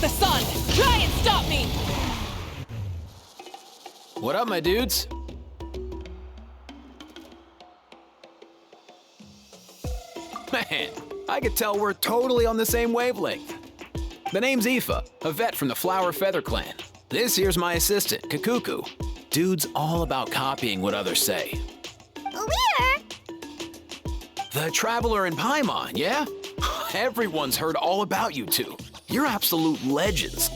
the sun! Try and stop me! What up, my dudes? Man, I could tell we're totally on the same wavelength. The name's Aoife, a vet from the Flower Feather Clan. This here's my assistant, Kakuku. Dude's all about copying what others say. Where? The Traveler in Paimon, yeah? Everyone's heard all about you two. You're absolute legends.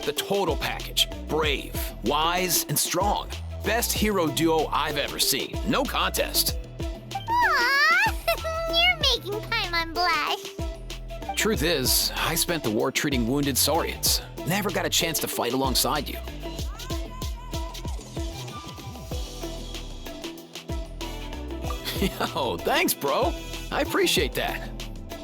The total package. Brave, wise, and strong. Best hero duo I've ever seen. No contest. Aww, you're making Paimon blush. Truth is, I spent the war treating wounded Saurians. Never got a chance to fight alongside you. Yo, thanks, bro. I appreciate that.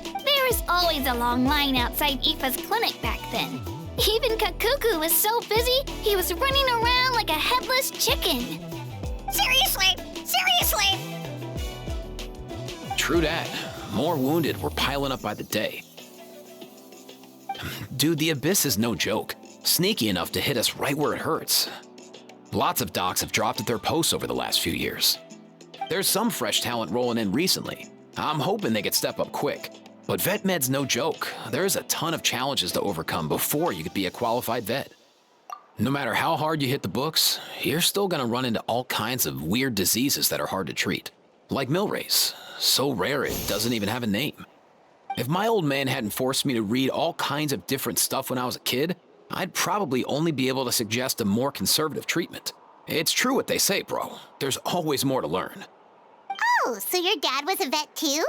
There was always a long line outside Aoife's clinic back then. Even Kakuku was so busy, he was running around like a headless chicken. Seriously! Seriously! True that. More wounded were piling up by the day. Dude, the Abyss is no joke. Sneaky enough to hit us right where it hurts. Lots of docs have dropped at their posts over the last few years. There's some fresh talent rolling in recently. I'm hoping they could step up quick. But vet med's no joke. There's a ton of challenges to overcome before you could be a qualified vet. No matter how hard you hit the books, you're still gonna run into all kinds of weird diseases that are hard to treat. Like Milray's, so rare it doesn't even have a name. If my old man hadn't forced me to read all kinds of different stuff when I was a kid, I'd probably only be able to suggest a more conservative treatment. It's true what they say, bro. There's always more to learn. Oh, so your dad was a vet too?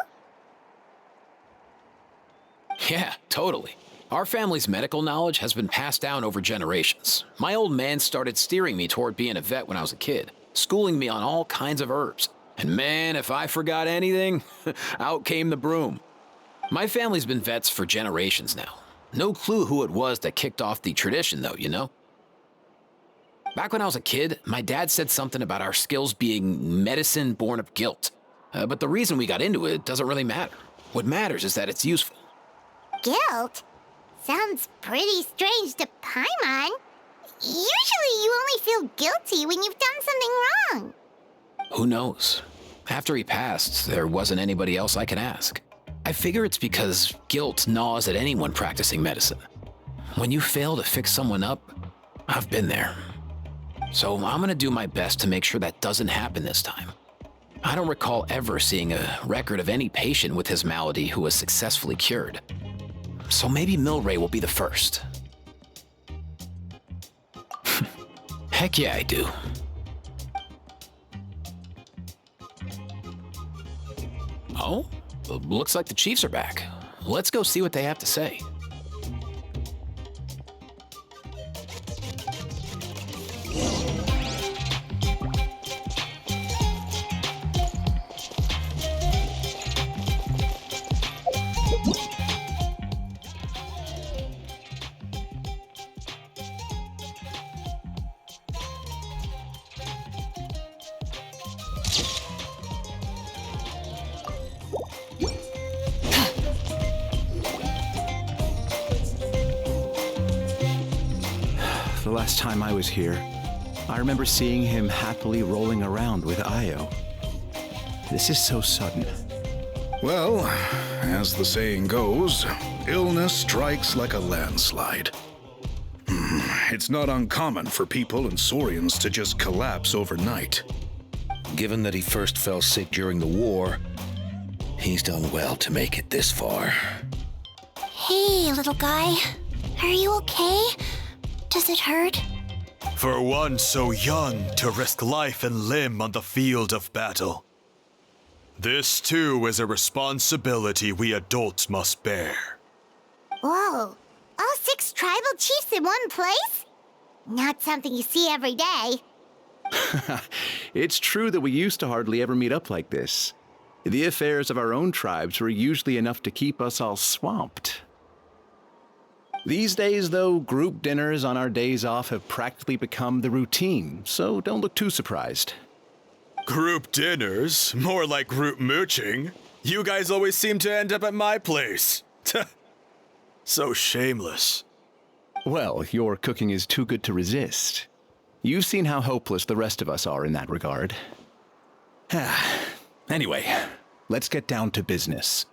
Yeah, totally. Our family's medical knowledge has been passed down over generations. My old man started steering me toward being a vet when I was a kid, schooling me on all kinds of herbs. And man, if I forgot anything, out came the broom. My family's been vets for generations now. No clue who it was that kicked off the tradition though, you know? Back when I was a kid, my dad said something about our skills being medicine born of guilt. But the reason we got into it doesn't really matter. What matters is that it's useful. Guilt? Sounds pretty strange to Paimon. Usually you only feel guilty when you've done something wrong. Who knows? After he passed, there wasn't anybody else I could ask. I figure it's because guilt gnaws at anyone practicing medicine. When you fail to fix someone up, I've been there. So I'm gonna do my best to make sure that doesn't happen this time. I don't recall ever seeing a record of any patient with his malady who was successfully cured. So maybe Milray will be the first. Heck yeah, I do. Oh, looks like the Chiefs are back. Let's go see what they have to say. The last time I was here, I remember seeing him happily rolling around with Io. This is so sudden. Well, as the saying goes, illness strikes like a landslide. It's not uncommon for people and Saurians to just collapse overnight. Given that he first fell sick during the war, he's done well to make it this far. Hey, little guy. Are you okay? Does it hurt? For one so young to risk life and limb on the field of battle. This too is a responsibility we adults must bear. Whoa, all 6 tribal chiefs in one place? Not something you see every day. It's true that we used to hardly ever meet up like this. The affairs of our own tribes were usually enough to keep us all swamped. These days, though, group dinners on our days off have practically become the routine, so don't look too surprised. Group dinners? More like group mooching. You guys always seem to end up at my place. So shameless. Well, your cooking is too good to resist. You've seen how hopeless the rest of us are in that regard. Anyway, let's get down to business.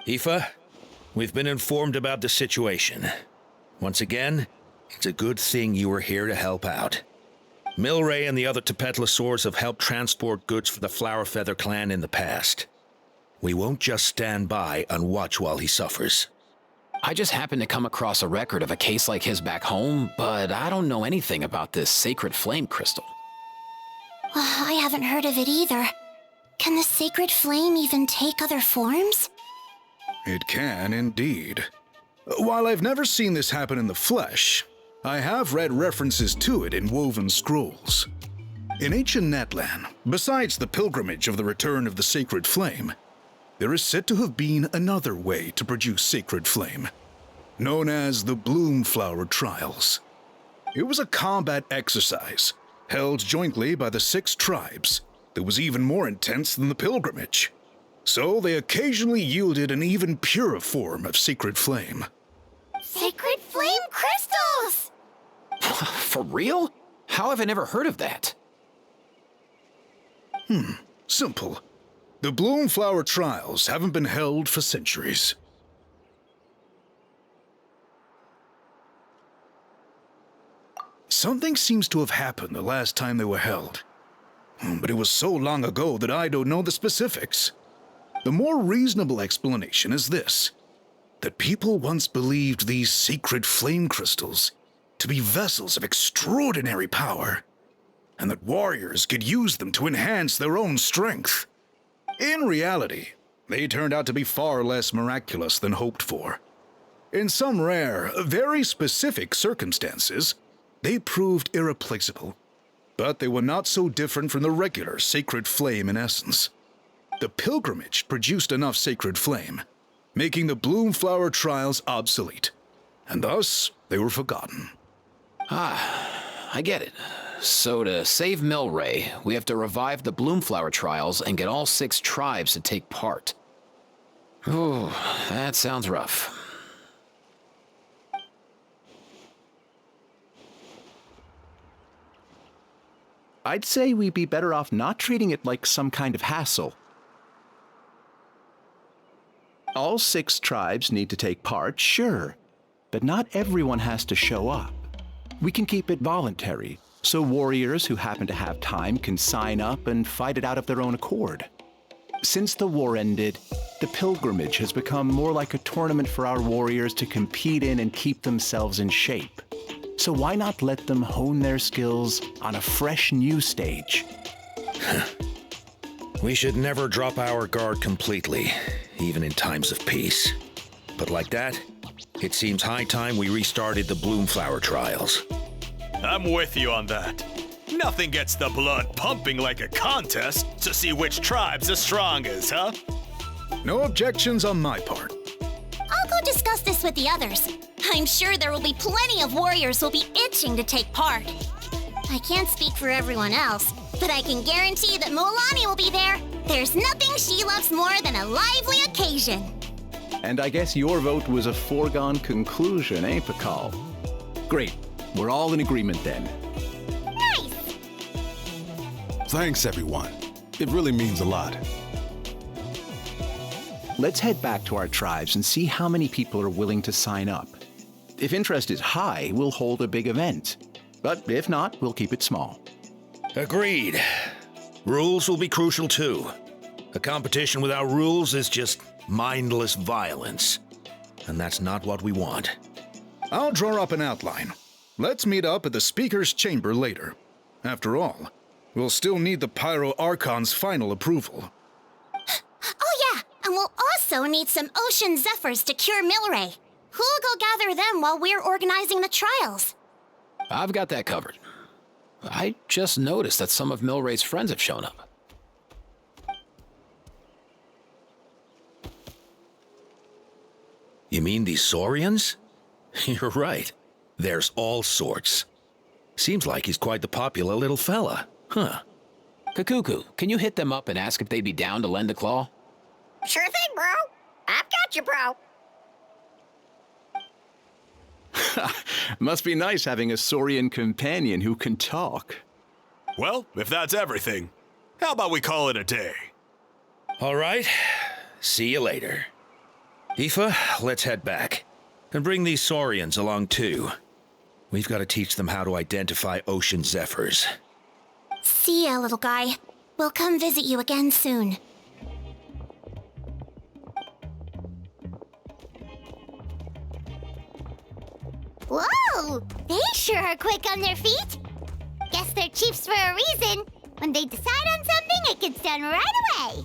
Aoife, we've been informed about the situation. Once again, it's a good thing you were here to help out. Milray and the other Tepetlosaurs have helped transport goods for the Flowerfeather clan in the past. We won't just stand by and watch while he suffers. I just happened to come across a record of a case like his back home, but I don't know anything about this sacred flame crystal. I haven't heard of it either. Can the sacred flame even take other forms? It can indeed. While I've never seen this happen in the flesh, I have read references to it in woven scrolls. In ancient Netland, besides the pilgrimage of the return of the sacred flame, there is said to have been another way to produce sacred flame, known as the Bloomflower Trials. It was a combat exercise held jointly by the 6 tribes that was even more intense than the pilgrimage. So they occasionally yielded an even purer form of sacred flame. Sacred flame crystals! For real? How have I never heard of that? Simple. The Bloomflower Trials haven't been held for centuries. Something seems to have happened the last time they were held. But it was so long ago that I don't know the specifics. The more reasonable explanation is this: that people once believed these sacred flame crystals to be vessels of extraordinary power, and that warriors could use them to enhance their own strength. In reality, they turned out to be far less miraculous than hoped for. In some rare, very specific circumstances, they proved irreplaceable, but they were not so different from the regular sacred flame in essence. The pilgrimage produced enough sacred flame, making the Bloomflower Trials obsolete, and thus they were forgotten. I get it. So to save Milray, we have to revive the Bloomflower Trials and get all 6 tribes to take part. Ooh, that sounds rough. I'd say we'd be better off not treating it like some kind of hassle. All 6 tribes need to take part, sure, but not everyone has to show up. We can keep it voluntary, so warriors who happen to have time can sign up and fight it out of their own accord. Since the war ended, the pilgrimage has become more like a tournament for our warriors to compete in and keep themselves in shape. So why not let them hone their skills on a fresh new stage? We should never drop our guard completely, even in times of peace. But like that, it seems high time we restarted the Bloomflower Trials. I'm with you on that. Nothing gets the blood pumping like a contest to see which tribe's the strongest, huh? No objections on my part. I'll go discuss this with the others. I'm sure there will be plenty of warriors who'll be itching to take part. I can't speak for everyone else, but I can guarantee that Mualani will be there. There's nothing she loves more than a lively occasion. And I guess your vote was a foregone conclusion, eh, Pakal? Great. We're all in agreement then. Nice! Thanks, everyone. It really means a lot. Let's head back to our tribes and see how many people are willing to sign up. If interest is high, we'll hold a big event. But if not, we'll keep it small. Agreed. Rules will be crucial too. A competition without rules is just mindless violence. And that's not what we want. I'll draw up an outline. Let's meet up at the Speaker's Chamber later. After all, we'll still need the Pyro Archon's final approval. Oh yeah, and we'll also need some Ocean Zephyrs to cure Milray. Who'll go gather them while we're organizing the trials? I've got that covered. I just noticed that some of Milray's friends have shown up. You mean these Saurians? You're right. There's all sorts. Seems like he's quite the popular little fella, huh? Kakuku, can you hit them up and ask if they'd be down to lend a claw? Sure thing, bro. I've got you, bro. Must be nice having a Saurian companion who can talk. Well, if that's everything, how about we call it a day? All right. See you later. Aoife, let's head back. And bring these Saurians along too. We've got to teach them how to identify ocean zephyrs. See ya, little guy. We'll come visit you again soon. Whoa! They sure are quick on their feet. Guess they're chiefs for a reason. When they decide on something, it gets done right away.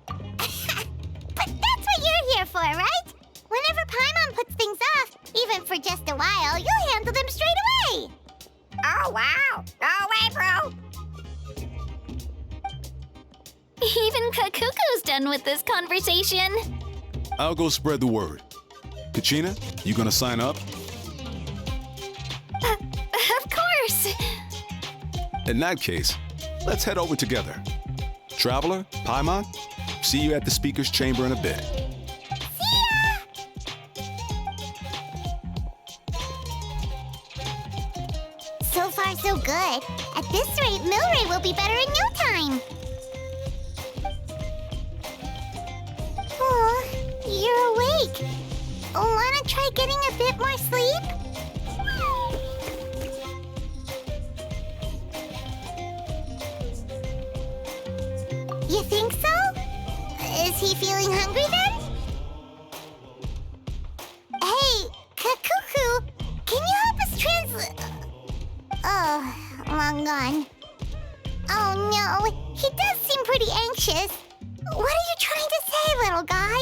But that's what you're here for, right? Whenever Paimon puts things off, even for just a while, you'll handle them straight away. Oh, wow. No way, bro. Even Kakuku's done with this conversation. I'll go spread the word. Kachina, you gonna sign up? Of course. In that case, let's head over together. Traveler, Paimon, see you at the speaker's chamber in a bit. See ya! So far, so good. At this rate, Milray will be better in no time. Oh, you're awake. Wanna try getting a bit more sleep? You think so? Is he feeling hungry then? Hey, Kakuku, can you help us translate? Oh, long gone. Oh no, he does seem pretty anxious. What are you trying to say, little guy?